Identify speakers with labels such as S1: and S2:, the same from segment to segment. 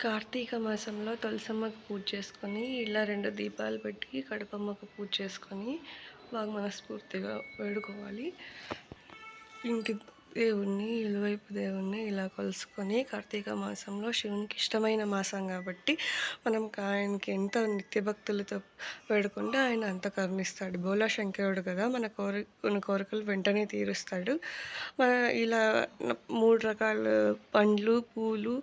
S1: కార్తీక మాసంలో తులసమ్మకు పూజ చేసుకొని, ఇలా 2 దీపాలు పెట్టి కడపమ్మకు పూజ చేసుకొని, బాగా మనస్ఫూర్తిగా వేడుకోవాలి. ఇంటి దేవుణ్ణి, ఇరువైపు దేవుణ్ణి ఇలా కొలుసుకొని కార్తీక మాసంలో శివునికి ఇష్టమైన మాసం కాబట్టి మనం ఆయనకి ఎంత నిత్య భక్తులతో వేడుకుంటే ఆయన అంత కరుణిస్తాడు. భోలా శంకరుడు కదా, కొన్ని కోరికలు వెంటనే తీరుస్తాడు. ఇలా 3 రకాల పండ్లు, పూలు,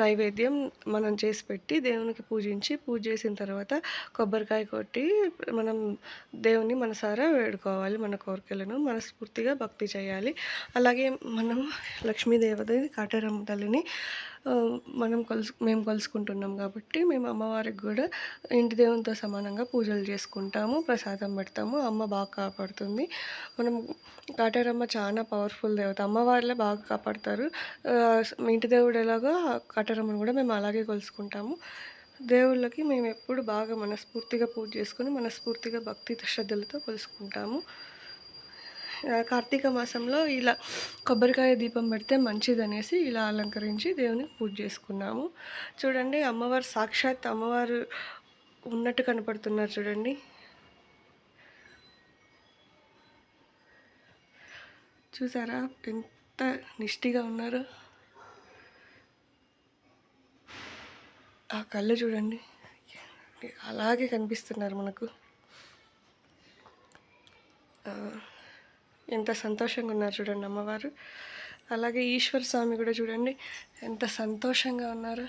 S1: నైవేద్యం మనం చేసి పెట్టి దేవునికి పూజ చేసిన తర్వాత కొబ్బరికాయ కొట్టి మనం దేవుని మనసారా వేడుకోవాలి. మన కోరికలను మనస్ఫూర్తిగా భక్తి చేయాలి. అలాగే మనం లక్ష్మీదేవతని, కాటేరమ్మ తల్లిని మేము కొలుసుకుంటున్నాం కాబట్టి మేము అమ్మవారికి కూడా ఇంటి దేవునితో సమానంగా పూజలు చేసుకుంటాము, ప్రసాదం పెడతాము. అమ్మ బాగా కాపాడుతుంది. మనం కాటేరమ్మ చాలా పవర్ఫుల్ దేవత. అమ్మవారిలో బాగా కాపాడతారు. ఇంటి దేవుడు ఎలాగో కాటేరమ్మను కూడా మేము అలాగే కొలుసుకుంటాము. దేవుళ్ళకి మేము ఎప్పుడు బాగా మనస్ఫూర్తిగా పూజ చేసుకొని మనస్ఫూర్తిగా భక్తి శ్రద్ధలతో కొలుసుకుంటాము. కార్తీక మాసంలో ఇలా కొబ్బరికాయ దీపం పెడితే మంచిదనేసి ఇలా అలంకరించి దేవునికి పూజ చేసుకున్నాము. చూడండి, అమ్మవారు సాక్షాత్ అమ్మవారు ఉన్నట్టు కనపడుతున్నారు చూడండి. చూసారా ఎంత నిష్ఠిగా ఉన్నారో. ఆ కళ్ళు చూడండి, అలాగే కనిపిస్తున్నారు మనకు. ఎంత సంతోషంగా ఉన్నారు చూడండి అమ్మవారు. అలాగే ఈశ్వర స్వామి కూడా చూడండి ఎంత సంతోషంగా ఉన్నారు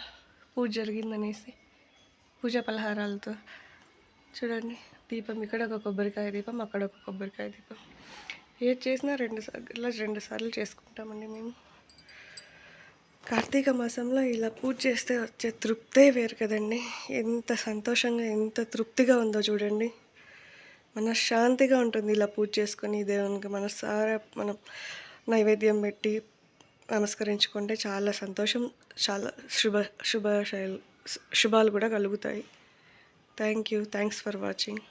S1: పూజ జరిగిందనేసి, పూజా పలహారాలతో. చూడండి, దీపం ఇక్కడ ఒక కొబ్బరికాయ దీపం, అక్కడ ఒక కొబ్బరికాయ దీపం. ఏది చేసినా 2 సార్లు చేసుకుంటామండి మేము. కార్తీక మాసంలో ఇలా పూజ చేస్తే వచ్చే తృప్తే వేరు కదండి. ఎంత సంతోషంగా, ఎంత తృప్తిగా ఉందో చూడండి. మనశ్శాంతిగా ఉంటుంది ఇలా పూజ చేసుకొని దేవునికి మనసారా మనం నైవేద్యం పెట్టి నమస్కరించుకుంటే చాలా సంతోషం, చాలా శుభాలు కూడా కలుగుతాయి. Thanks for watching.